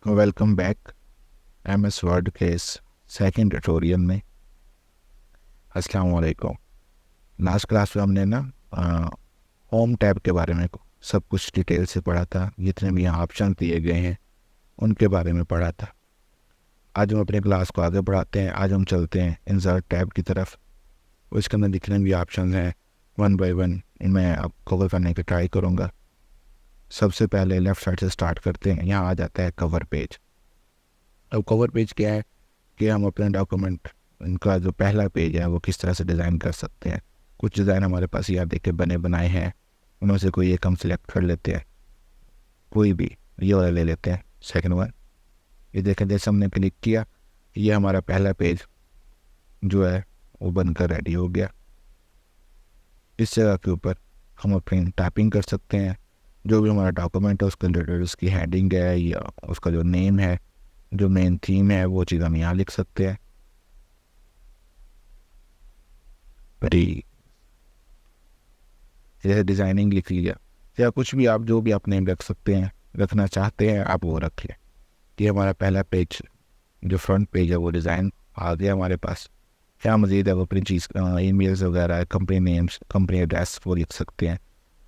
Welcome back MS word के इस second tutorial में। अस्सलाम वालेकुम। लास्ट क्लास में हमने ना होम टैब के बारे में सब कुछ डिटेल से पढ़ा था। जितने भी यहाँ ऑप्शन दिए गए हैं उनके बारे में पढ़ा था। आज हम अपने क्लास को आगे बढ़ाते हैं। आज हम चलते हैं इंसर्ट टैब की तरफ। उसके अंदर जितने भी ऑप्शन हैं वन बाय वन मैं अब कवर करने की ट्राई करूँगा। सबसे पहले लेफ़्ट साइड से स्टार्ट करते हैं। यहाँ आ जाता है कवर पेज। अब कवर पेज क्या है कि हम अपने डॉक्यूमेंट इनका जो पहला पेज है वो किस तरह से डिज़ाइन कर सकते हैं। कुछ डिज़ाइन हमारे पास यहाँ देख के बने बनाए हैं, उनमें से कोई एक हम सिलेक्ट कर लेते हैं। कोई भी ये वाला ले लेते हैं, सेकंड वन। ये देखें, जैसे हमने क्लिक किया ये हमारा पहला पेज जो है वो बनकर रेडी हो गया। इस जगह के ऊपर हम अपनी टाइपिंग कर सकते हैं। जो भी हमारा डॉक्यूमेंट है उसके रिलेटेड उसकी हेडिंग है या उसका जो नेम है, जो मेन थीम है, वो चीज़ हम यहाँ लिख सकते हैं। जैसे डिज़ाइनिंग लिख लिया या कुछ भी, आप जो भी आप नेम रख सकते हैं, रखना चाहते हैं आप वो रख लें। ये हमारा पहला पेज जो फ्रंट पेज है वो डिज़ाइन आ गया हमारे पास। क्या मज़ीद है वो अपनी चीज़ ईमेल्स वगैरह, कंपनी नेम्स, कंपनी एड्रेस वो लिख सकते हैं,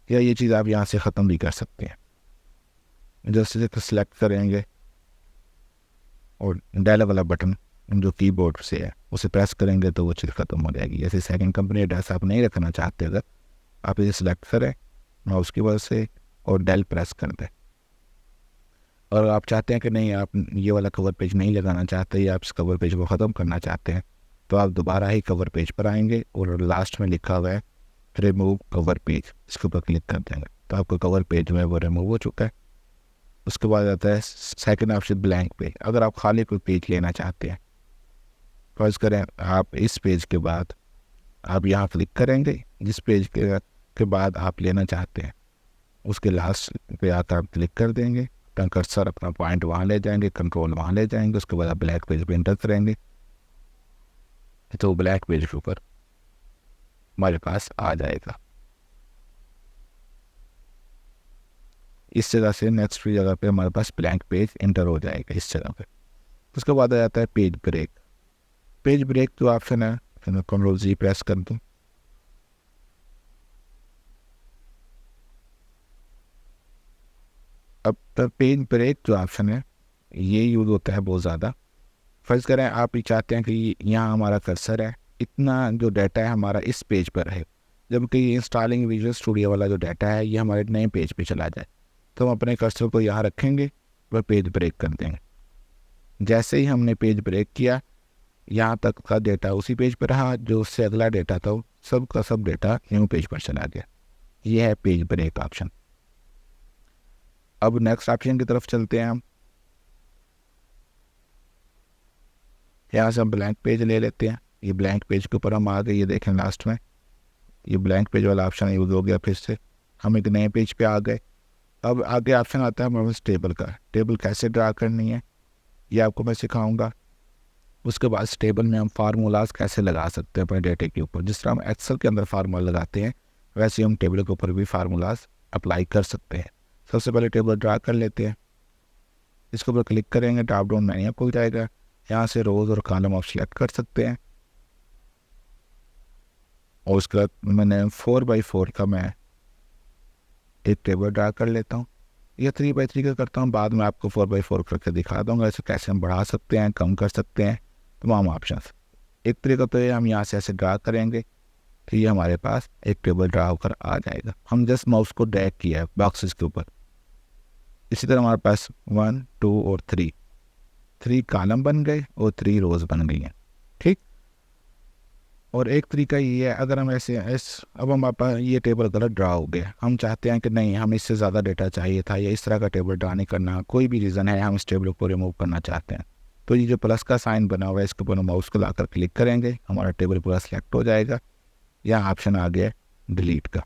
या ये चीज़ आप यहाँ से ख़त्म भी कर सकते हैं। जैसे सेलेक्ट करेंगे और डायल वाला बटन जो कीबोर्ड से है उसे प्रेस करेंगे तो वो चीज़ ख़त्म हो जाएगी। जैसे सेकंड कंपनी एड्रेस आप नहीं रखना चाहते, अगर आप इसे सेलेक्ट करें माउस की वजह से और डेल प्रेस कर दें, और आप चाहते हैं कि नहीं आप ये वाला कवर पेज नहीं लगाना चाहते या आप इस कवर पेज को ख़त्म करना चाहते हैं, तो आप दोबारा ही कवर पेज पर आएंगे और लास्ट में लिखा हुआ है रिमूव कवर पेज, इसके ऊपर क्लिक कर देंगे तो आपका कवर पेज जो है वो रिमूव हो चुका है। उसके बाद आता है सेकंड ऑप्शन ब्लैंक पेज। अगर आप खाली कोई पेज लेना चाहते हैं, फर्ज करें आप इस पेज के बाद आप यहाँ क्लिक करेंगे, जिस पेज के बाद आप लेना चाहते हैं उसके लास्ट पे आकर आप क्लिक कर देंगे। अपना कर्सर अपना पॉइंट वहाँ ले जाएंगे, कंट्रोल वहाँ ले जाएंगे, उसके बाद आप ब्लैक पेज पे एंटर करेंगे तो ब्लैक पेज के ऊपर हमारे पास आ जाएगा। इस जगह से नेक्स्ट की जगह पे हमारे पास ब्लैंक पेज एंटर हो जाएगा इस जगह पे। उसके बाद आ जाता है पेज ब्रेक। पेज ब्रेक जो ऑप्शन है, मैं कंट्रोल जी प्रेस कर दूँ, अब पेज ब्रेक जो ऑप्शन है ये यूज़ होता है बहुत ज़्यादा। फर्ज करें आप ये चाहते हैं कि यहाँ हमारा कर्सर है, इतना जो डाटा है हमारा इस पेज पर है, जबकि ये इंस्टॉलिंग विजुअल स्टूडियो वाला जो डाटा है ये हमारे नए पेज पे चला जाए, तो हम अपने कर्सर को यहाँ रखेंगे और पेज ब्रेक कर देंगे। जैसे ही हमने पेज ब्रेक किया, यहाँ तक का डेटा उसी पेज पर रहा, जो उससे अगला डेटा था सब का सब डेटा न्यू पेज पर चला गया। ये है पेज ब्रेक ऑप्शन। अब नेक्स्ट ऑप्शन की तरफ चलते हैं हम। यहाँ से हम ब्लैंक पेज ले लेते हैं। ये ब्लैंक पेज के ऊपर हम आ गए, ये देखें लास्ट में ये ब्लैंक पेज वाला ऑप्शन यूज़ हो गया। फिर से हम एक नए पेज पे आ गए। अब आगे ऑप्शन आता है हमारे पास टेबल का। टेबल कैसे ड्रा करनी है ये आपको मैं सिखाऊंगा। उसके बाद टेबल में हम फार्मूलाज कैसे लगा सकते हैं अपने डेटे के ऊपर। जिस तरह हम एक्सेल के अंदर फार्मूला लगाते हैं वैसे हम टेबल के ऊपर भी फार्मूलाज अप्लाई कर सकते हैं। सबसे पहले टेबल ड्रा कर लेते हैं। इसके ऊपर क्लिक करेंगे, ड्रॉप डाउन मेन्यू खुल जाएगा। यहाँ से रोज़ और कॉलम आप सिलेक्ट कर सकते हैं। और उसके बाद मैंने 4x4 का मैं एक टेबल ड्रा कर लेता हूँ। या 3x3 का करता हूँ, बाद में आपको 4x4 करके दिखा दूँगा ऐसे कैसे हम बढ़ा सकते हैं, कम कर सकते हैं, तमाम ऑप्शन। एक तरीका तो ये हम यहाँ से ऐसे ड्रा करेंगे तो ये हमारे पास एक टेबल ड्रा होकर आ जाएगा। हम जस्ट माउस को ड्रैग किया है बॉक्सेस के ऊपर। इसी तरह हमारे पास 1 2 और 3 कॉलम बन गए और 3 रोज बन गई हैं। ठीक। और एक तरीका ये है, अगर हम ऐसे अब हमारे पास ये टेबल गलत ड्रा हो गया, हम चाहते हैं कि नहीं हमें इससे ज़्यादा डेटा चाहिए था या इस तरह का टेबल ड्रा नहीं करना, कोई भी रीज़न है हम इस टेबल को रिमूव करना चाहते हैं, तो ये जो प्लस का साइन बना हुआ है इसके ऊपर माउस को लाकर क्लिक करेंगे, हमारा टेबल पूरा सेलेक्ट हो जाएगा। यहाँ ऑप्शन आ गया डिलीट का।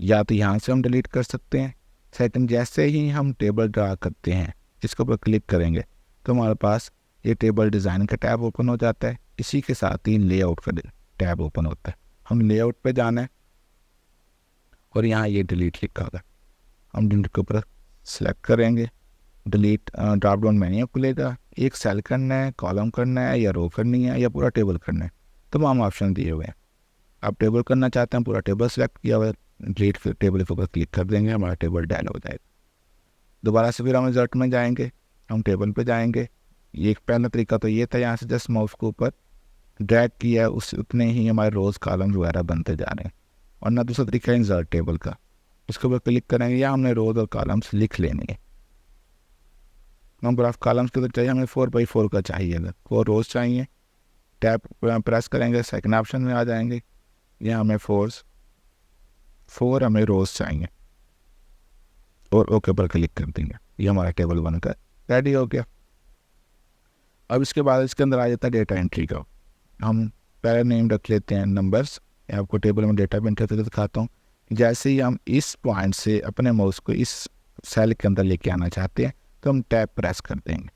या तो यहाँ से हम डिलीट कर सकते हैं। सेकंड, जैसे ही हम टेबल ड्रा करते हैं इसके ऊपर क्लिक करेंगे तो हमारे पास ये टेबल डिज़ाइन का टैब ओपन हो जाता है। इसी के साथ ही लेआउट का टैब ओपन होता है। हम लेआउट पे जाना है और यहाँ ये डिलीट लिखा होगा, हम डिलीट के ऊपर सेलेक्ट करेंगे डिलीट ड्रॉप डाउन मेन्यू खुलेगा। एक सेल करना है, कॉलम करना है, या रो करनी है, या पूरा टेबल करना है, तमाम ऑप्शन दिए हुए हैं। आप टेबल करना चाहते हैं, पूरा टेबल सेलेक्ट किया हुआ है, डिलीट टेबल के ऊपर क्लिक कर देंगे, हमारा टेबल डायल हो जाएगा। दोबारा से फिर हम रिजल्ट में जाएंगे, हम टेबल पे जाएंगे। ये एक पहला तरीका तो ये था, यहाँ से जस्ट माउस को ऊपर ड्रैग किया, उस उतने ही हमारे रोज़ कॉलम वगैरह बनते जा रहे हैं। और ना दूसरा तरीका है इंसर्ट टेबल का, उसके ऊपर क्लिक करेंगे, या हमने रोज़ और कॉलम्स लिख लेने हैं। नंबर ऑफ कॉलम्स के तो चाहिए हमें 4x4 का चाहिए, अगर 4 रोज़ चाहिए टैप प्रेस करेंगे, सेकंड ऑप्शन में आ जाएंगे। यहाँ हमें 4 हमें रोज़ चाहिए और ओके पर क्लिक कर देंगे, ये हमारा टेबल बनकर रेडी हो गया। अब इसके बाद इसके अंदर आ जाता है डेटा एंट्री का। हम पहले नेम रख लेते हैं नंबर्स, आपको टेबल में डेटा एंटर करके दिखाता हूँ। जैसे ही हम इस पॉइंट से अपने माउस को इस सेल के अंदर लेके आना चाहते हैं तो हम टैब प्रेस कर देंगे।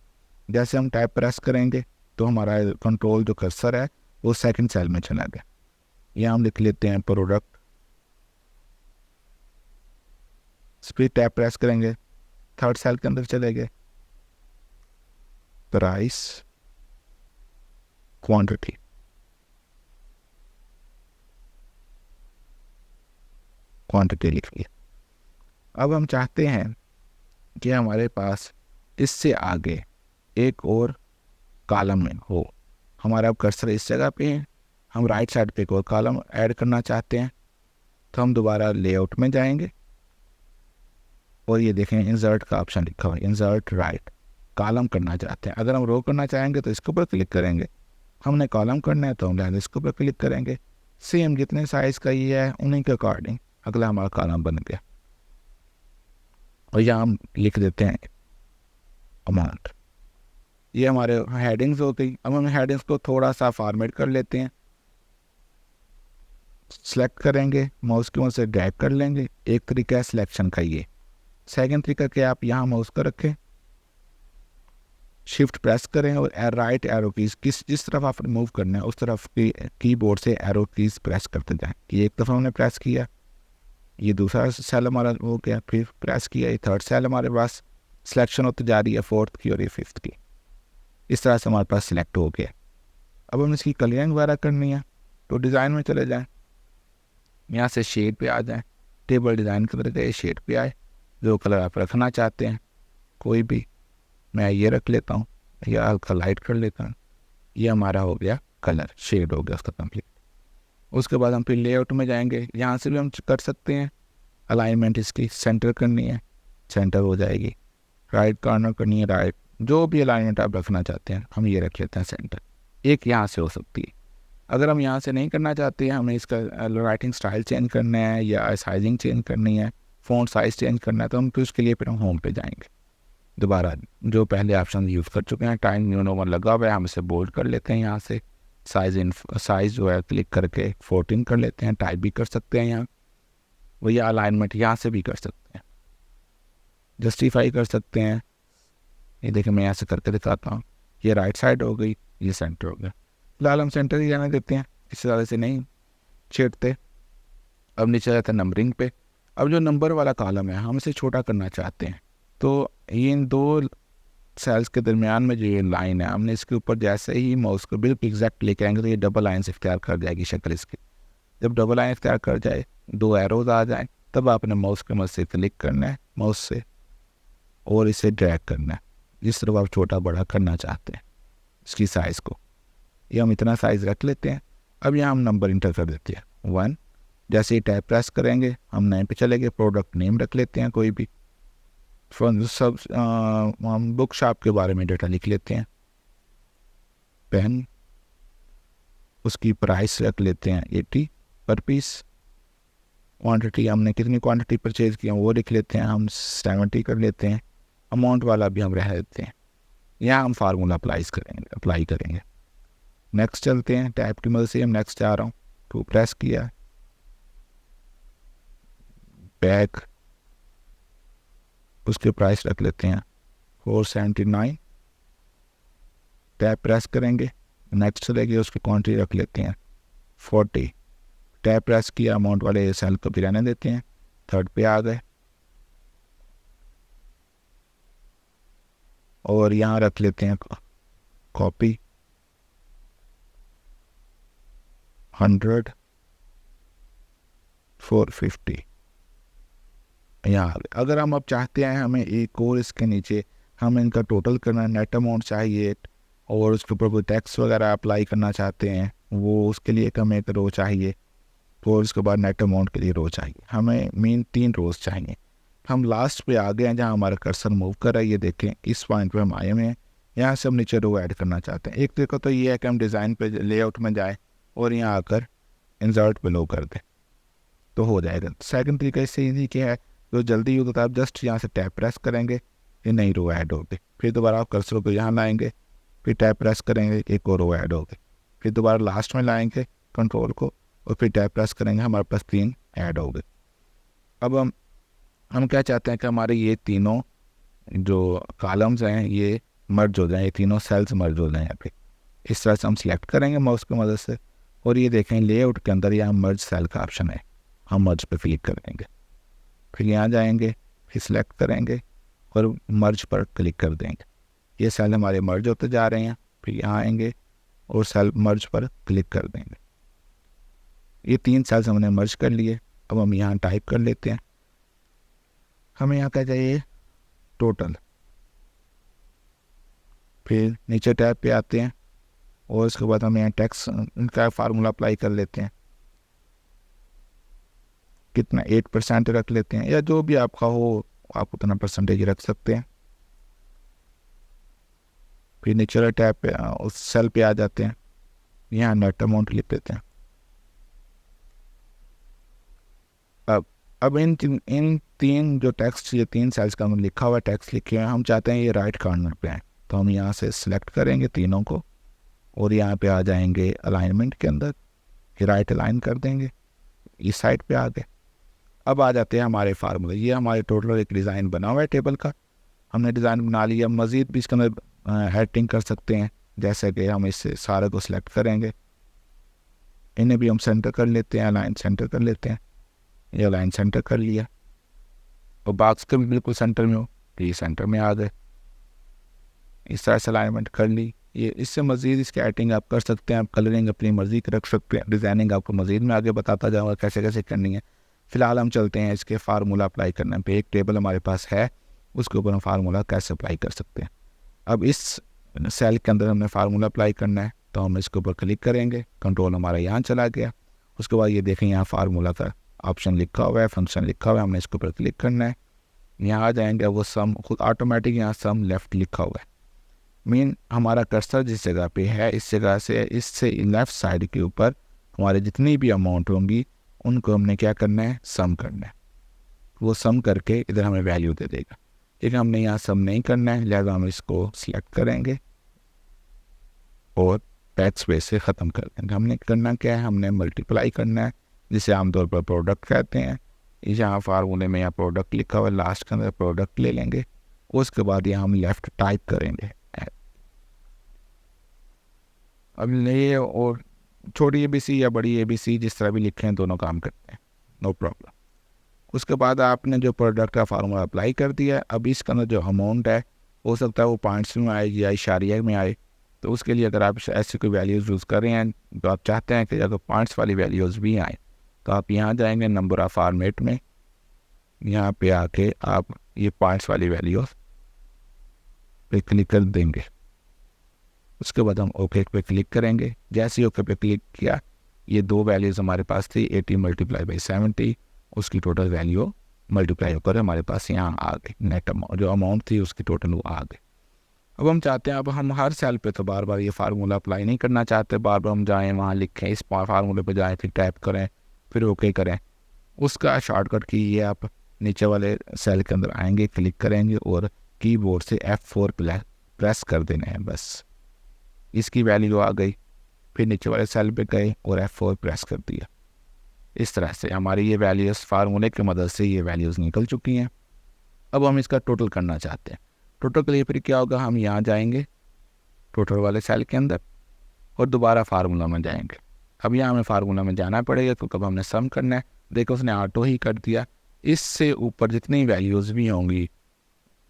जैसे हम टैब प्रेस करेंगे तो हमारा कंट्रोल जो कर्सर है वो सेकंड सेल में चला गया। यहाँ हम लिख लेते हैं प्रोडक्ट, फिर टैब प्रेस करेंगे, थर्ड सेल के अंदर चले गए, प्राइस क्वांटिटी। क्वांटिटी लिख लिया। अब हम चाहते हैं कि हमारे पास इससे आगे एक और कॉलम में हो। हमारा अब कर्सर इस जगह पे है, हम राइट साइड पे एक और कॉलम ऐड करना चाहते हैं, तो हम दोबारा लेआउट में जाएंगे और ये देखें इंसर्ट का ऑप्शन लिखा हुआ है, इंसर्ट राइट। कॉलम करना चाहते हैं, अगर हम रो करना चाहेंगे तो इसके ऊपर क्लिक करेंगे, हमने कॉलम करना है तो हम इसके ऊपर क्लिक करेंगे। सेम जितने साइज़ का ये है उन्हीं के अकॉर्डिंग अगला हमारा कॉलम बन गया। और यहाँ हम लिख देते हैं अमाउंट। ये हमारे हेडिंग्स हो गई। अब हम हेडिंग्स को थोड़ा सा फॉर्मेट कर लेते हैं, सेलेक्ट करेंगे, माउस की मदद से ड्रैग कर लेंगे। एक तरीका है सिलेक्शन का ये। सेकंड तरीका कि आप यहाँ माउस को रखें, शिफ्ट प्रेस करें और राइट एरो कीज जिस तरफ आपने मूव करना है उस तरफ की कीबोर्ड से एरो कीज प्रेस करते जाएं। ये एक दफ़ा हमने प्रेस किया, ये दूसरा सेल हमारा हो गया, फिर प्रेस किया, ये थर्ड सेल हमारे पास सिलेक्शन होती जा रही है, फोर्थ की और ये फिफ्थ की। इस तरह से हमारे पास सिलेक्ट हो गया। अब हम इसकी कलरिंग वगैरह करनी है तो डिज़ाइन में चले जाएं, यहाँ से शेड पे आ जाएं, टेबल डिज़ाइन के अंदर गए, शेड पे आए, जो कलर आप रखना चाहते हैं कोई भी, मैं ये रख लेता हूँ या हल्का लाइट कर लेता हूँ। ये हमारा हो गया कलर, शेड हो गया उसका कंप्लीट। उसके बाद हम फिर लेआउट में जाएंगे, यहाँ से भी हम कर सकते हैं अलाइनमेंट, इसकी सेंटर करनी है, सेंटर हो जाएगी, राइट कॉर्नर करनी है, राइट, जो भी अलाइनमेंट आप रखना चाहते हैं हम ये रख लेते हैं सेंटर। एक यहाँ से हो सकती है। अगर हम यहाँ से नहीं करना चाहते हैं, हमें इसका राइटिंग स्टाइल चेंज करना है या साइजिंग चेंज करनी है, फ़ॉन्ट साइज़ चेंज करना है, तो हम फिर उसके लिए फिर हम होम पे जाएंगे। दोबारा जो पहले ऑप्शन यूज़ कर चुके हैं, टाइम न्यू नॉर्मल लगा हुआ है, हम इसे बोल्ड कर लेते हैं। यहाँ से साइज़ जो है क्लिक करके 14 कर लेते हैं। टाइप भी कर सकते हैं यहाँ, वही अलाइनमेंट यहाँ से भी कर सकते हैं, जस्टिफाई कर सकते हैं। ये देखिए मैं यहाँ से करके दिखाता हूँ, ये राइट साइड हो गई, ये सेंटर हो गया। फिलहाल हम सेंटर ही जाने देते हैं, इससे ज़्यादा से नहीं छेड़ते। अब नीचे जाते हैं नंबरिंग पे। अब जो नंबर वाला कॉलम है हम इसे छोटा करना चाहते हैं, तो ये इन दो सेल्स के दरमियान में जो ये लाइन है, हमने इसके ऊपर जैसे ही माउस को बिल्कुल एग्जैक्ट लेके आएंगे तो ये डबल लाइन से इख्तियार कर जाएगी शक्ल इसकी। जब डबल लाइन इख्तियार कर जाए, दो एरोज आ जाए, तब आपने माउस के मदद से क्लिक करना है माउस से और इसे ड्रैग करना है जिस तरफ आप छोटा बड़ा करना चाहते हैं इसकी साइज़ को। ये हम इतना साइज़ रख लेते हैं। अब यहाँ हम नंबर इंटर कर देते हैं 1। जैसे ही टैब प्रेस करेंगे हम नए पे चले गए, प्रोडक्ट नेम रख लेते हैं कोई भी, सब हम बुक शॉप के बारे में डेटा लिख लेते हैं, पेन, उसकी प्राइस रख लेते हैं 80 पर पीस, क्वांटिटी हमने कितनी क्वांटिटी परचेज़ की है वो लिख लेते हैं, हम 70 कर लेते हैं, अमाउंट वाला भी हम रह देते हैं। यहाँ हम फार्मूला अप्लाई करेंगे। नेक्स्ट चलते हैं, टैब की मदद से हम नेक्स्ट जा रहा हूँ, तो प्रेस किया, बैक, उसके प्राइस रख लेते हैं 479, टैब प्रेस करेंगे, नेक्स्ट चलेगी, उसकी क्वांटिटी रख लेते हैं 40, टैब प्रेस किया, अमाउंट वाले सेल को भी रहने देते हैं, थर्ड पे आ गए। और यहाँ रख लेते हैं कॉपी 100 450 यहाँ। अगर हम अब चाहते हैं हमें एक और इसके नीचे हम इनका टोटल करना, नेट अमाउंट चाहिए और उसके ऊपर कोई टैक्स वगैरह अप्लाई करना चाहते हैं, वो उसके लिए हमें एक रो चाहिए, और उसके बाद नेट अमाउंट के लिए रो चाहिए। हमें मेन 3 रोज चाहिए। हम लास्ट पे आ गए हैं जहाँ हमारा कर्सर मूव कर रहा है, ये देखें इस पॉइंट पे हम आए हुए हैं। यहाँ से हम नीचे रो ऐड करना चाहते हैं। एक तरीका तो ये है कि हम डिज़ाइन पे लेआउट में जाएँ और यहाँ आकर इंसर्ट पे लो कर दें तो हो जाएगा। सेकंड तरीका इससे ईजी क्या है, जो जल्दी यूज होता है, आप जस्ट यहाँ से टैप प्रेस करेंगे, ये नई रो ऐड होगी। फिर दोबारा आप कर्सर को यहाँ लाएंगे, फिर टैप प्रेस करेंगे, एक और रो ऐड होगी। फिर दोबारा लास्ट में लाएंगे कंट्रोल को और फिर टैप प्रेस करेंगे, हमारे पास 3 ऐड हो गए। अब हम क्या चाहते हैं कि हमारे ये तीनों जो कॉलम्स हैं ये मर्ज हो जाएं, ये तीनों सेल्स मर्ज हो जाएं यहाँ पे। इस तरह से हम सिलेक्ट करेंगे माउस की मदद से और ये देखें लेआउट के अंदर यहाँ मर्ज सेल का ऑप्शन है, हम मर्ज पे क्लिक करेंगे, फिर यहाँ जाएंगे, फिर सिलेक्ट करेंगे और मर्ज पर क्लिक कर देंगे। ये सेल हमारे मर्ज होते जा रहे हैं। फिर यहाँ आएंगे और सेल मर्ज पर क्लिक कर देंगे। ये 3 सेल्स हमने मर्ज कर लिए। अब हम यहाँ टाइप कर लेते हैं, हमें यहाँ क्या चाहिए टोटल। फिर नीचे टैब पे आते हैं और उसके बाद हम यहाँ टैक्स का फार्मूला अप्लाई कर लेते हैं। कितना 8% रख लेते हैं, या जो भी आपका हो आप उतना परसेंटेज रख सकते हैं। फिर नीचे वाले टैब पे उस सेल पे आ जाते हैं, यहाँ नेट अमाउंट लिख देते हैं। अब इन 3 जो टेक्स्ट, ये 3 सेल्स का हम लिखा हुआ टेक्स्ट लिखे हुए हैं, हम चाहते हैं ये राइट कॉर्नर पे आए, तो हम यहाँ से सिलेक्ट करेंगे तीनों को और यहाँ पे आ जाएंगे अलाइनमेंट के अंदर, ये राइट अलाइन कर देंगे, इस साइड पे आ गए। अब आ जाते हैं हमारे फार्मूले। ये हमारे टोटल एक डिज़ाइन बना हुआ है टेबल का, हमने डिज़ाइन बना लिया। मज़ीद भी इसके अंदर हेडिंग कर सकते हैं, जैसे कि हम इससे सारे को सिलेक्ट करेंगे, इन्हें भी हम सेंटर कर लेते हैं, अलाइन सेंटर कर लेते हैं। ये अलाइन सेंटर कर लिया और बॉक्स के भी बिल्कुल सेंटर में हो, तो ये सेंटर में आ गए। इस तरह से अलाइनमेंट कर ली। ये इससे मज़ीद इसकी एडिटिंग आप कर सकते हैं, आप कलरिंग अपनी मर्ज़ी की रख सकते हैं, डिज़ाइनिंग आपको मज़ीद में आगे बताता जाऊँगा कैसे कैसे करनी है। फ़िलहाल हम चलते हैं इसके फार्मूला अप्लाई करने पे। एक टेबल हमारे पास है, उसके ऊपर हम फार्मूला कैसे अप्लाई कर सकते हैं। अब इस सेल के अंदर हमने फार्मूला अप्लाई करना है, तो हम इसके ऊपर क्लिक करेंगे, कंट्रोल हमारा यहाँ चला गया। उसके बाद ये देखें यहाँ फार्मूला का ऑप्शन लिखा हुआ है, फंक्शन लिखा हुआ है, हमने इसके ऊपर क्लिक करना है। यहाँ आ जाएंगे, वो सम खुद ऑटोमेटिक यहाँ सम लेफ़्ट लिखा हुआ है। मीन हमारा कर्सर जिस जगह पे है, इस जगह से इससे लेफ़्ट साइड के ऊपर हमारे जितनी भी अमाउंट होंगी उनको हमने क्या करना है, सम करना है। वो सम करके इधर हमें वैल्यू दे देगा। लेकिन हमने यहाँ सम नहीं करना है, लिहाजा हम इसको सिलेक्ट करेंगे और बैक स्पेस से ख़त्म कर देंगे। हमने करना क्या है, हमने मल्टीप्लाई करना है, जिसे आमतौर पर प्रोडक्ट कहते हैं। यहाँ फार्मूले में यहाँ प्रोडक्ट लिखा हुआ है, लास्ट के अंदर प्रोडक्ट ले लेंगे। उसके बाद यहाँ हम लेफ़्ट टाइप करेंगे। अब ये और छोटी ABC या बड़ी ABC जिस तरह भी लिखे हैं, दोनों काम करते हैं, नो प्रॉब्लम। उसके बाद आपने जो प्रोडक्ट का फार्मूला अप्लाई कर दिया, अब इसके अंदर जो अमाउंट है हो सकता है वो पॉइंट्स में आए या इशारिया में आए। तो उसके लिए अगर आप ऐसी कोई वैल्यूज़ यूज़ कर रहे हैं तो आप चाहते हैं कि अगर पॉइंट्स वाली वैल्यूज़ भी आए, तो आप यहाँ जाएंगे नंबर ऑफ़ फॉर्मेट में, यहाँ पे आके आप ये पॉइंट्स वाली वैल्यूज़ पे क्लिक कर देंगे। उसके बाद हम ओके पे क्लिक करेंगे। जैसे ही ओके पे क्लिक किया, ये 2 वैल्यूज़ हमारे पास थी, 80 मल्टीप्लाई बाई 70, उसकी टोटल वैल्यू मल्टीप्लाई होकर हमारे पास यहाँ आ गई। नेट अमाउंट जो अमाउंट थी उसकी टोटल वो आ गई। अब हम चाहते हैं, अब हम हर सेल पे तो बार बार ये फार्मूला अप्लाई नहीं करना चाहते, बार बार हम जाएँ वहाँ लिखें, इस फार्मूले पे जाएँ, फिर टैप करें, फिर ओके करें। उसका शॉर्टकट की ये, आप नीचे वाले सेल के अंदर आएंगे, क्लिक करेंगे और कीबोर्ड से F4 प्रेस कर देना है, बस इसकी वैल्यू आ गई। फिर नीचे वाले सेल पे गए और F4 प्रेस कर दिया। इस तरह से हमारी ये वैल्यूज़ फार्मूले की मदद से ये वैल्यूज़ निकल चुकी हैं। अब हम इसका टोटल करना चाहते हैं। टोटल के लिए फिर क्या होगा, हम यहाँ जाएंगे टोटल वाले सेल के अंदर और दोबारा फार्मूला में जाएंगे। अब यहाँ हमें फार्मूला में जाना पड़ेगा, तो कब हमने सम करना है, देखो उसने ऑटो ही कर दिया। इससे ऊपर जितनी वैल्यूज़ भी होंगी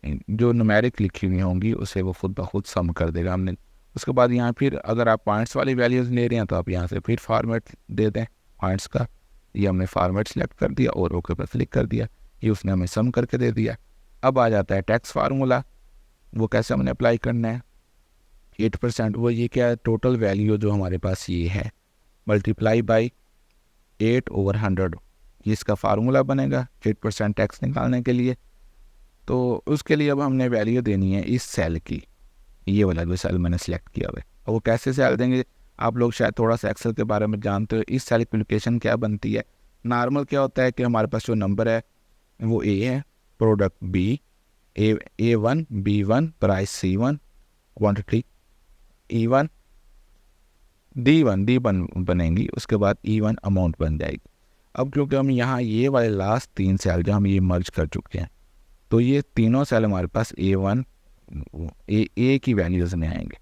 जो न्यूमेरिक लिखी हुई होंगी उसे वो खुद ब खुद सम कर देगा। हमने उसके बाद यहाँ फिर अगर आप पॉइंट्स वाली वैल्यूज़ ले रहे हैं तो आप यहाँ से फिर फॉर्मेट दे दें पॉइंट्स का। ये हमने फॉर्मेट सेलेक्ट कर दिया और ओके पर क्लिक कर दिया, ये उसने हमें सम करके दे दिया। अब आ जाता है टैक्स फार्मूला, वो कैसे हमने अप्लाई करना है। 8%, वो ये क्या है, टोटल वैल्यू जो हमारे पास ये है मल्टीप्लाई बाई 8/100, ये इसका फार्मूला बनेगा 8% टैक्स निकालने के लिए। तो उसके लिए अब हमने वैल्यू देनी है इस सेल की, ये वाला जो सेल मैंने सेलेक्ट किया हुआ है। और वो कैसे सेल देंगे, आप लोग शायद थोड़ा सा एक्सेल के बारे में जानते हो। इस सेल की लोकेशन क्या बनती है, नॉर्मल क्या होता है कि हमारे पास जो नंबर है वो ए है, product B, A1 B1, price C1, quantity E1, D1 बनेंगी, उसके बाद E1 अमाउंट बन जाएगी। अब क्योंकि हम यहाँ ये वाले लास्ट 3 सेल जो हम ये मर्ज कर चुके हैं, तो ये तीनों सेल हमारे पास A1 ए की वैल्यूज़ में आएंगे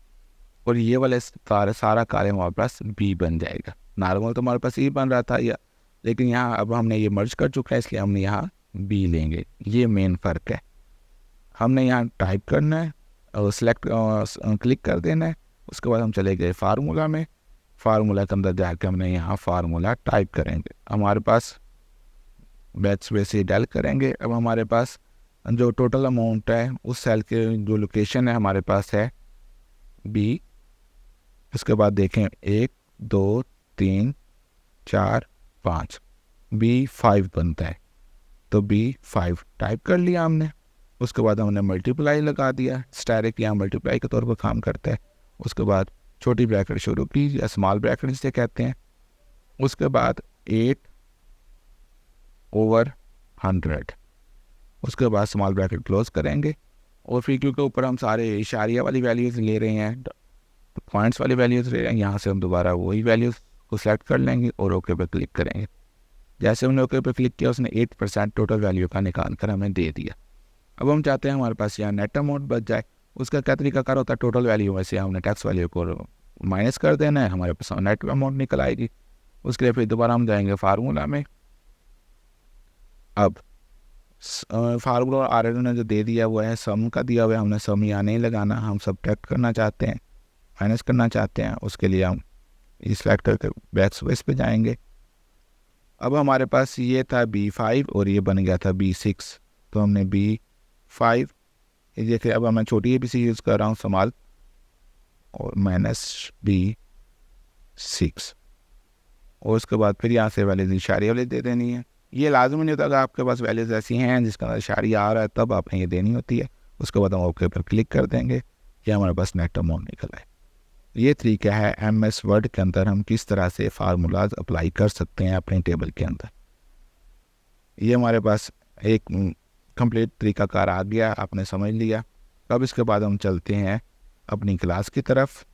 और ये वाले सारा कार्य हमारे पास B बन जाएगा। नॉर्मल तो हमारे पास E बन रहा था या, लेकिन यहाँ अब हमने ये मर्ज कर चुका है इसलिए हमने यहाँ B लेंगे। ये मेन फ़र्क है। हमने यहाँ टाइप करना है और सिलेक्ट क्लिक कर देना है। उसके बाद हम चले गए फार्मूला में, फार्मूला के अंदर जाकर हमने यहाँ फार्मूला टाइप करेंगे। हमारे पास बैच वैसे डायल करेंगे। अब हमारे पास जो टोटल अमाउंट है उस सेल के जो लोकेशन है हमारे पास है बी। उसके बाद देखें 1 2 3 4 5, B5 बनता है, तो B5 टाइप कर लिया हमने। उसके बाद हमने मल्टीप्लाई लगा दिया, डायरेक्ट यहाँ मल्टीप्लाई के तौर पर काम करता है। उसके बाद छोटी ब्रैकेट शुरू की या स्मॉल ब्रैकेट जिसे कहते हैं। उसके बाद 8/100, उसके बाद स्मॉल ब्रैकेट क्लोज करेंगे। और फिर क्योंकि ऊपर हम सारे इशारिया वाली वैल्यूज़ ले रहे हैं, पॉइंट्स वाली वैल्यूज़ ले रहे हैं, यहाँ से हम दोबारा वही वैल्यूज़ को सिलेक्ट कर लेंगे और ओके पे क्लिक करेंगे। जैसे हमने ओके पे क्लिक किया उसने 8% टोटल वैल्यू का निकाल कर हमें दे दिया। अब हम चाहते हैं हमारे पास यहाँ नेट अमाउंट बच जाए। उसका क्या तरीका कार होता है, टोटल वैल्यू में से हमने टैक्स वैल्यू को माइनस कर देना है, हमारे पास नेट अमाउंट निकल आएगी। उसके लिए फिर दोबारा हम जाएंगे फार्मूला में। अब फार्मूला आर ने जो दे दिया वो है सम का दिया हुआ है, हमने सम यहाँ नहीं लगाना, हम सब्ट्रैक्ट करना चाहते हैं, माइनस करना चाहते हैं। उसके लिए हम ये सिलेक्ट करके बैक स्पेस पे जाएंगे। अब हमारे पास ये था B5 और ये बन गया था B6, तो हमने B5, ये देखिए अब मैं छोटी ABC यूज़ कर रहा हूँ समाल, और -B6, और उसके बाद फिर यहाँ से वैल्यूज इशारे वाले दे देनी है। ये लाजमी नहीं होता, अगर आपके पास वैल्यूज ऐसी हैं जिसका अंदर इशारिया आ रहा है तब आपने ये देनी होती है। उसके बाद हम ओके पर क्लिक कर देंगे, ये हमारे पास नेट अमाउंट निकल आए। ये तरीका है MS वर्ड के अंदर हम किस तरह से फार्मूलाज अप्लाई कर सकते हैं अपने टेबल के अंदर। ये हमारे पास एक कंप्लीट तरीकाकार आ गया, आपने समझ लिया। अब इसके बाद हम चलते हैं अपनी क्लास की तरफ।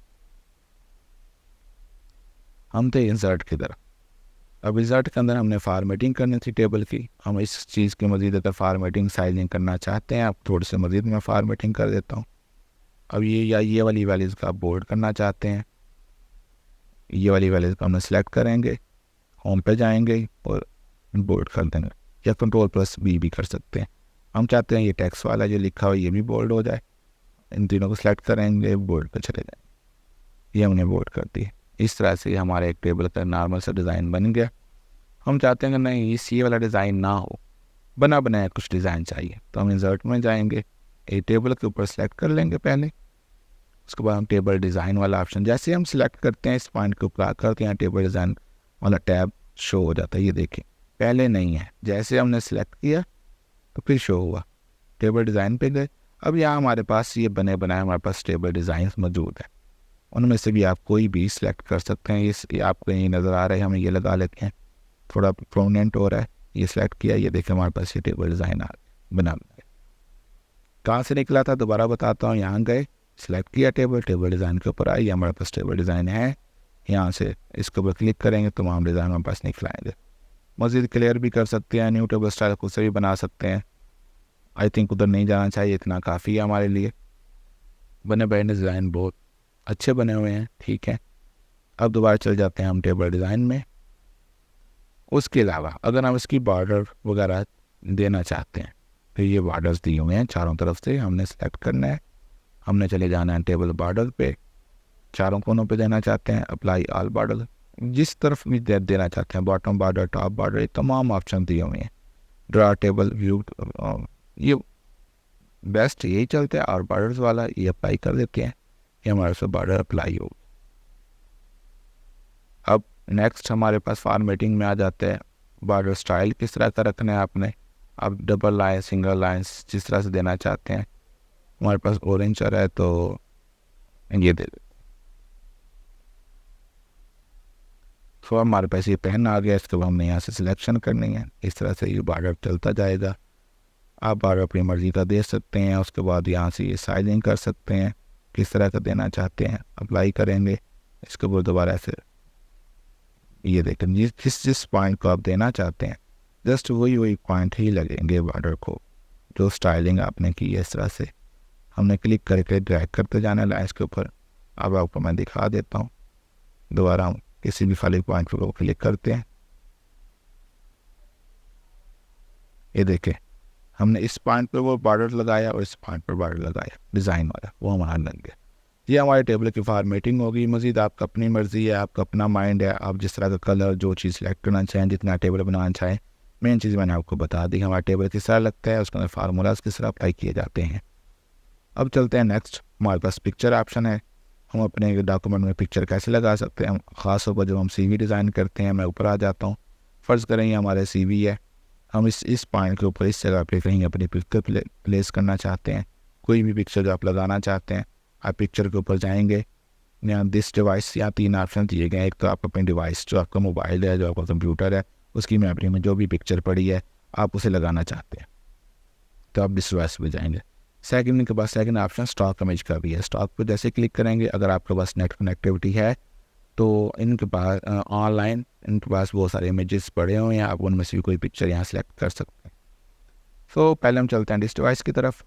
हम थे इंसर्ट की तरफ। अब इंसर्ट के अंदर हमने फार्मेटिंग करनी थी टेबल की। हम इस चीज़ की मज़ीद अगर फार्मेटिंग साइजिंग करना चाहते हैं, आप थोड़े से मज़ीद मैं फार्मेटिंग कर देता हूँ। अब ये वाली वैल्यूज़ का बोल्ड करना चाहते हैं, ये वाली वैल्यूज़ का हमने सेलेक्ट करेंगे, होम पे जाएंगे और बोल्ड कर देंगे, या Ctrl+B भी कर सकते हैं। हम चाहते हैं ये टेक्स्ट वाला जो लिखा हुआ ये भी बोल्ड हो जाए, इन तीनों को सेलेक्ट करेंगे, बोल्ड पे चले जाएंगे, ये हमने बोल्ड कर दी। इस तरह से हमारे एक टेबल का नॉर्मल सा डिज़ाइन बन गया। हम चाहते हैं कि नहीं इस ये वाला डिज़ाइन ना हो, बना बनाया कुछ डिज़ाइन चाहिए, तो हम इंसर्ट में जाएंगे, एक टेबल के ऊपर सेलेक्ट कर लेंगे पहले। उसके बाद हम टेबल डिज़ाइन वाला ऑप्शन जैसे हम सिलेक्ट करते हैं इस पॉइंट के ऊपर आकर, तो यहाँ टेबल डिज़ाइन वाला टैब शो हो जाता है। ये देखें पहले नहीं है, जैसे हमने सेलेक्ट किया तो फिर शो हुआ। टेबल डिज़ाइन पे गए, अब यहाँ हमारे पास ये बने बनाए हमारे पास टेबल डिज़ाइन मौजूद है, उनमें से भी आप कोई भी सिलेक्ट कर सकते हैं। ये आपको यही नज़र आ रहा है, हमें ये लगा लेते हैं, थोड़ा प्रोमिनेंट हो रहा है। ये सिलेक्ट किया, ये देखें हमारे पास ये टेबल डिज़ाइन बना कहाँ से निकला था दोबारा बताता हूँ। यहाँ गए, सिलेक्ट किया टेबल डिज़ाइन के ऊपर आए, ये हमारे पास टेबल डिज़ाइन है। यहाँ से इसके ऊपर क्लिक करेंगे तो तमाम डिज़ाइन हमारे पास निकल आएंगे। मज़ीद क्लियर भी कर सकते हैं, न्यू टेबल स्टाइल खुद से भी बना सकते हैं। आई थिंक उधर नहीं जाना चाहिए, इतना काफ़ी है हमारे लिए। बने बने डिज़ाइन बहुत अच्छे बने हुए हैं, ठीक है। अब दोबारा चल जाते हैं हम टेबल डिज़ाइन में। उसके अलावा अगर हम इसकी बॉर्डर वगैरह देना चाहते हैं, फिर ये बॉर्डर्स दिए हुए हैं चारों तरफ से, हमने सेलेक्ट करना है। हमने चले जाना है टेबल बॉर्डर पे, चारों कोनों पे देना चाहते हैं अप्लाई ऑल बॉर्डर, जिस तरफ भी देना चाहते हैं, बॉटम बॉर्डर, टॉप बॉर्डर, ये तमाम ऑप्शन दिए हुए हैं। ड्रा टेबल व्यू, ये बेस्ट यही चलता है। और बॉर्डर्स वाला ये अप्लाई कर देते हैं, ये हमारे से बॉर्डर अप्लाई हो। अब नेक्स्ट हमारे पास फॉर्मेटिंग में आ जाता है बॉर्डर स्टाइल किस तरह का रखना है आपने। आप डबल लाइन, सिंगल लाइंस जिस तरह से देना चाहते हैं। हमारे पास ऑरेंज आ रहा है तो ये दे देते। तो हमारे पास ये पेन आ गया, इसके बाद हमने यहाँ से सिलेक्शन करनी है। इस तरह से ये बॉर्डर चलता जाएगा। आप बॉर्डर अपनी मर्ज़ी का दे सकते हैं। उसके बाद यहाँ से ये साइजिंग कर सकते हैं, किस तरह का देना चाहते हैं, अप्लाई करेंगे। इसके ऊपर दोबारा से ये देखें, जिस पॉइंट को आप देना चाहते हैं जस्ट वही पॉइंट ही लगेंगे बॉर्डर को, जो स्टाइलिंग आपने की है। इस तरह से हमने क्लिक करके ड्रैग करते जाना है लाइन्स के ऊपर। अब आपको मैं दिखा देता हूँ। दोबारा हम किसी भी खाली पॉइंट पर क्लिक करते हैं, ये देखें हमने इस पॉइंट पर वो बॉर्डर लगाया और इस पॉइंट पर बॉर्डर लगाया, डिज़ाइन वाला वो हमारा लग गया। ये हमारे टेबल की फॉर्मेटिंग होगी। मज़ीद आपका अपनी मर्ज़ी है, आपका अपना माइंड है, आप जिस तरह का कलर जो चीज़ सेलेक्ट करना चाहें, जितना टेबल बनाना चाहें। मेन चीज़ मैंने आपको बता दी, हमारा टेबल किस तरह लगता है, उसके अंदर फार्मूलाज किस तरह अप्लाई किए जाते हैं। अब चलते हैं नेक्स्ट, हमारे पास पिक्चर ऑप्शन है। हम अपने डॉक्यूमेंट में पिक्चर कैसे लगा सकते हैं, ख़ास तौर पर जब हम CV डिज़ाइन करते हैं। मैं ऊपर आ जाता हूँ। फ़र्ज़ करें ये हमारे CV है, हम इस पॉइंट के ऊपर इस जगह पे कहीं अपनी पिक्चर प्लेस करना चाहते हैं। कोई भी पिक्चर जो आप लगाना चाहते हैं, आप पिक्चर के ऊपर जाएंगे, यहाँ दिस डिवाइस, यहाँ 3 ऑप्शन दिए गए हैं। एक तो आप अपनी डिवाइस, जो आपका मोबाइल है, जो आपका कंप्यूटर है, उसकी मेमोरी में जो भी पिक्चर पड़ी है आप उसे लगाना चाहते हैं, तो आप दिस डिवाइस पर जाएंगे। सेकंड के बाद सेकंड ऑप्शन स्टॉक इमेज का भी है। स्टॉक पर जैसे क्लिक करेंगे, अगर आपके पास नेट कनेक्टिविटी है तो इनके पास ऑनलाइन इनके पास बहुत सारे इमेजेस पड़े हुए हैं, आप उनमें से भी कोई पिक्चर यहाँ सेलेक्ट कर सकते हैं। तो पहले हम चलते हैं डिस डिवाइस की तरफ।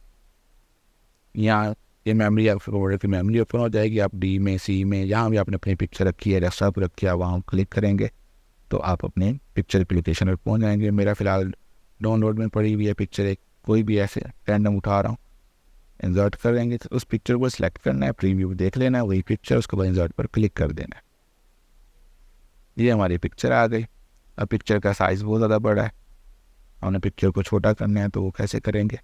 यहाँ ये मेमोरी, आपके कंप्यूटर की मेमोरी ओपन हो जाएगी। आप D में, C में, जहाँ भी आपने अपनी पिक्चर रखी है, डेस्कटॉप पर रखी है, वहाँ क्लिक करेंगे तो आप अपने पिक्चर की लोकेशन पर पहुँच जाएंगे। मेरा फ़िलहाल डाउनलोड में पड़ी हुई है पिक्चर, एक कोई भी ऐसे रैंडम उठा रहा हूँ, इंसर्ट करेंगे तो उस पिक्चर को सिलेक्ट करना है, प्रीव्यू देख लेना है वही पिक्चर, उसके बाद इंसर्ट पर क्लिक कर देना है। ये हमारी पिक्चर आ गई। अब पिक्चर का साइज़ बहुत ज़्यादा बड़ा है, हमने पिक्चर को छोटा करना है, तो वो कैसे करेंगे।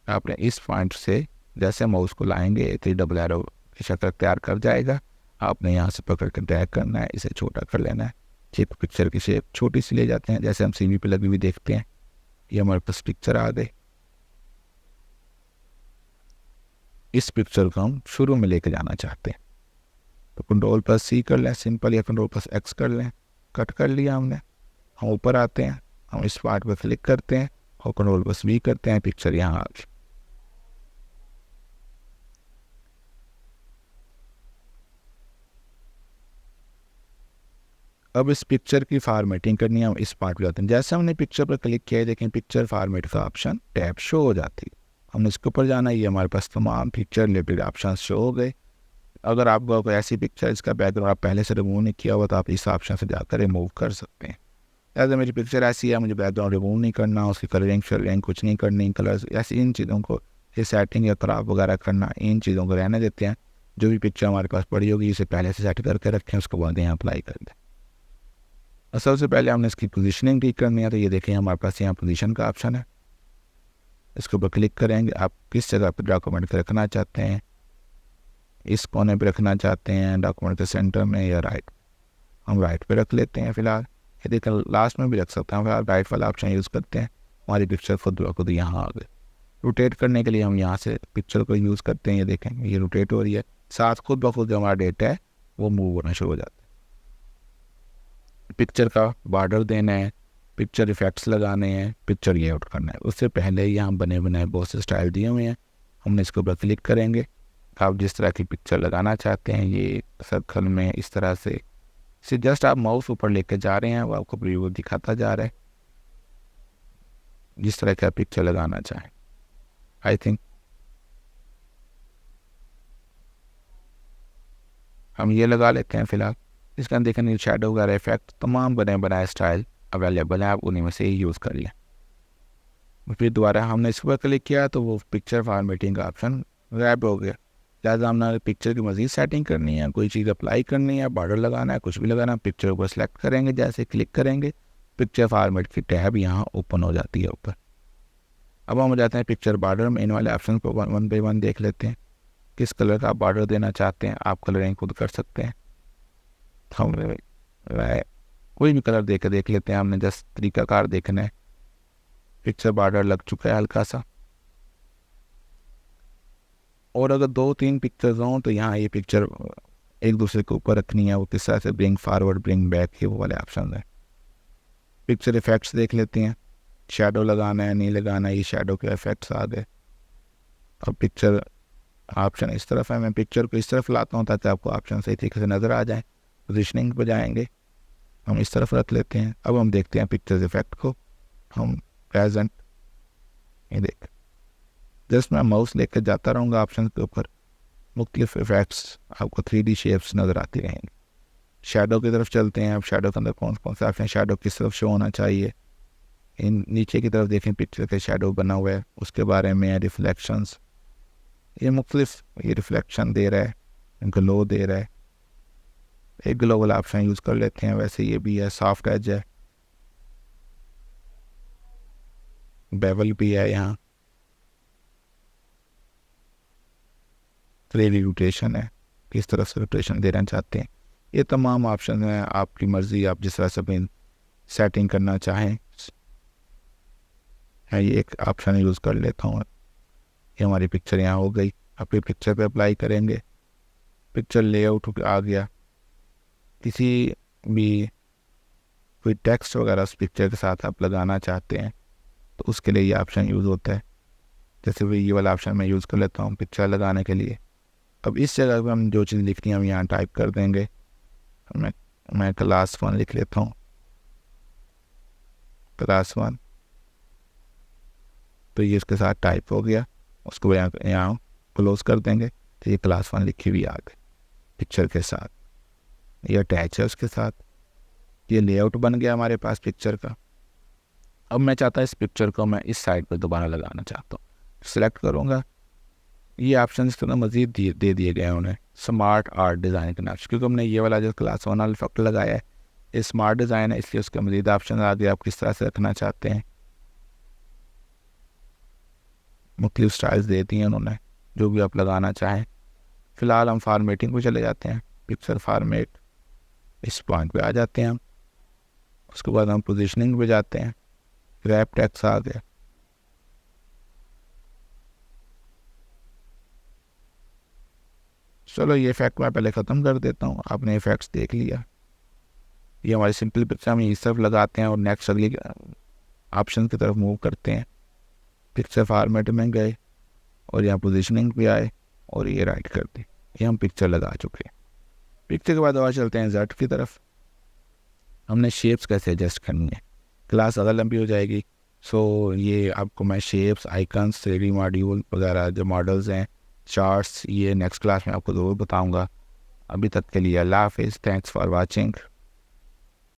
आपने इस पॉइंट से जैसे माउस को लाएंगे तो डबल एरो की शक्ल तैयार कर जाएगा। आपने यहाँ से पकड़ कर ड्रैग करना है, इसे छोटा कर लेना है। चिप पिक्चर की शेप छोटी सी ले जाते हैं, जैसे हम CV पे लगी हुई देखते हैं। ये हमारे पास पिक्चर आ गई। इस पिक्चर को हम शुरू में लेके जाना चाहते हैं तो Ctrl+C कर लें सिंपल, या Ctrl+X कर लें। कट कर लिया हमने। हम ऊपर आते हैं, हम इस पार्ट पर क्लिक करते हैं और Ctrl+V करते हैं, पिक्चर यहाँ आ गई। अब इस पिक्चर की फॉर्मेटिंग करनी है, हम इस पार्ट पर जाते हैं। जैसे हमने पिक्चर पर क्लिक किया है, देखें पिक्चर फॉर्मेट का ऑप्शन टैब शो हो जाती है। हमने इसके ऊपर जाना है, ये हमारे पास तमाम पिक्चर रिलेटेड ऑप्शन शो हो गए। अगर आपको कोई ऐसी पिक्चर इसका बैकग्राउंड आप पहले से रिमूव नहीं किया हुआ तो आप इस ऑप्शन से जाकर रिमूव कर सकते हैं। ऐसे मेरी पिक्चर ऐसी है, मुझे बैकग्राउंड रिमूव नहीं करना, उसकी कलरिंग शलरिंग कुछ नहीं करनी, कलर्स ऐसी इन चीज़ों को, ये सेटिंग या क्रॉप वगैरह करना, इन चीज़ों को रहने देते हैं। जो भी पिक्चर हमारे पास पड़ी होगी इसे पहले से सेट करके रखें, उसके बाद यहाँ अप्लाई कर दें। और सबसे पहले हमने इसकी पोजीशनिंग ठीक करनी है, तो ये देखें हमारे पास यहाँ पोजीशन का ऑप्शन है। इसके ऊपर क्लिक करेंगे, आप किस जगह पर डॉक्यूमेंट को रखना चाहते हैं, इस कोने पे रखना चाहते हैं डॉक्यूमेंट के सेंटर में या राइट। हम राइट पे रख लेते हैं फ़िलहाल। ये देखें लास्ट में भी रख सकते हैं, फिलहाल राइट वाला ऑप्शन यूज़ करते हैं। हमारी पिक्चर खुद यहाँ आ गई। रोटेट करने के लिए हम यहाँ से पिक्चर को यूज़ करते हैं, ये देखें ये रोटेट हो रही है, साथ खुद ब खुद जो हमारा डेटा है वो मूव होना शुरू हो जाता है। पिक्चर का बॉर्डर देना है, पिक्चर इफ़ेक्ट्स लगाने हैं, पिक्चर ये आउट करना है। उससे पहले यहाँ बने बनाए बहुत से स्टाइल दिए हुए हैं, हमने इसके ऊपर क्लिक करेंगे। आप जिस तरह की पिक्चर लगाना चाहते हैं, ये सर्कल में इस तरह से जस्ट आप माउस ऊपर लेके जा रहे हैं, वो आपको प्रीव्यू दिखाता जा रहा है जिस तरह का पिक्चर लगाना चाहें। आई थिंक हम ये लगा लेते हैं फ़िलहाल। इसका देखें शेडो वगैरह इफेक्ट तमाम बने बनाए स्टाइल अवेलेबल हैं, आप उन्हीं में से ही यूज़ कर लें। फिर दोबारा हमने इस पर क्लिक किया तो वो पिक्चर फॉर्मेटिंग का ऑप्शन गैप हो गया। लिहाजा हमने पिक्चर की मज़ीद सेटिंग करनी है, कोई चीज़ अप्लाई करनी है, बॉर्डर लगाना है, कुछ भी लगाना है, पिक्चर ऊपर सेलेक्ट करेंगे, जैसे क्लिक करेंगे पिक्चर फॉर्मेट की टैब यहाँ ओपन हो जाती है ऊपर। अब हम जाते हैं पिक्चर बॉर्डर में, इन वाले ऑप्शन को वन बाई वन देख लेते हैं। किस कलर का आप बॉर्डर देना चाहते हैं, आप कलरिंग खुद कर सकते हैं। हम कोई भी कलर देख लेते हैं, हमने जस्ट तरीकाकार देखना है। पिक्चर बॉर्डर लग चुका है हल्का सा, और अगर 2-3 पिक्चर्स हों तो यहाँ ये पिक्चर एक दूसरे के ऊपर रखनी है, वो किस तरह से ब्रिंग फॉरवर्ड ब्रिंग बैक ये वो वाले ऑप्शन है। पिक्चर इफेक्ट्स देख लेते हैं, शैडो लगाना है नहीं लगाना है, ये शैडो के इफेक्ट्स आ गए। अब पिक्चर ऑप्शन इस तरफ है, मैं पिक्चर को इस तरफ लाता हूँ ताकि आपको ऑप्शन सही तरीके से नज़र आ जाए। पोजिशनिंग पर जाएंगे, हम इस तरफ रख लेते हैं। अब हम देखते हैं पिक्चर्स इफेक्ट को, हम प्रेजेंट, ये देख जस्ट मैं माउस लेकर जाता रहूँगा ऑप्शन के ऊपर, मुख्तलिफ इफेक्ट्स आपको 3D शेप्स नज़र आती रहेंगी। शैडो की तरफ चलते हैं। अब शैडो के अंदर कौन कौन से ऑप्शन, शैडो किस तरफ शो होना चाहिए, इन नीचे की तरफ देखें पिक्चर के शैडो बना हुआ है उसके बारे में। रिफ्लेक्शंस, ये मुख्तलिफ ये रिफ्लेक्शन दे रहा है, ग्लो दे रहा है, एक ग्लो वाला ऑप्शन यूज़ कर लेते हैं। वैसे ये भी है, सॉफ्ट एज है, बेवल भी है, यहाँ 3D रोटेशन है, किस तरफ से रोटेशन देना चाहते हैं। ये तमाम ऑप्शन हैं, आपकी मर्ज़ी, आप जिस तरह से अपनी सेटिंग करना चाहें है। ये एक ऑप्शन यूज़ कर लेता हूँ। ये हमारी पिक्चर यहाँ हो गई। अपनी पिक्चर पे अप्लाई करेंगे, पिक्चर लेआउट आ गया। किसी भी कोई टेक्स्ट वगैरह उस पिक्चर के साथ आप लगाना चाहते हैं तो उसके लिए ये ऑप्शन यूज़ होता है। जैसे भी ये वाला ऑप्शन मैं यूज़ कर लेता हूँ पिक्चर लगाने के लिए। अब इस जगह पे हम जो चीज़ लिखनी है हम यहाँ टाइप कर देंगे। मैं क्लास 1 लिख लेता हूँ, क्लास 1, तो ये इसके साथ टाइप हो गया। उसको यहाँ क्लोज कर देंगे तो ये क्लास 1 लिखी हुई आ गई पिक्चर के साथ, ये अटैच है उसके साथ। ये लेआउट बन गया हमारे पास पिक्चर का। अब मैं चाहता इस पिक्चर को मैं इस साइड पर दोबारा लगाना चाहता हूँ, सिलेक्ट करूँगा। ये ऑप्शन इस तरह मज़ीद दे दिए गए हैं उन्हें, स्मार्ट आर्ट डिज़ाइन के नाम से, क्योंकि हमने ये वाला जो क्लास 1 वाला इफेक्ट लगाया है ये स्मार्ट डिज़ाइन है, इसलिए उसके मज़ीद ऑप्शन आ गए आप किस तरह से रखना चाहते हैं। मुख्तलिफ स्टाइल्स दे दी हैं उन्होंने, जो भी आप लगाना चाहें। फ़िलहाल हम फार्मेटिंग पर चले जाते हैं, पिक्चर फार्मेट, इस पॉइंट पे आ जाते हैं हम। उसके बाद हम पोजीशनिंग पे जाते हैं, रैप टेक्स्ट आ गया। चलो ये इफेक्ट मैं पहले ख़त्म कर देता हूँ, आपने इफेक्ट्स देख लिया। ये हमारी सिंपल पिक्चर हम इस तरफ लगाते हैं और नेक्स्ट अगली ऑप्शन की तरफ मूव करते हैं। पिक्चर फॉर्मेट में गए और यहाँ पोजीशनिंग पे आए और ये राइट कर दी, ये हम पिक्चर लगा चुके हैं। पिक्चर के बाद और चलते हैं जेड की तरफ। हमने शेप्स कैसे एडजस्ट करनी है, क्लास ज़्यादा लंबी हो जाएगी। सो ये आपको मैं शेप्स, आइकन्स, 3D मॉड्यूल वगैरह जो मॉडल्स हैं, चार्ट्स, ये नेक्स्ट क्लास में आपको ज़रूर बताऊंगा। अभी तक के लिए अल्लाह हाफिज़, थैंक्स फॉर वाचिंग।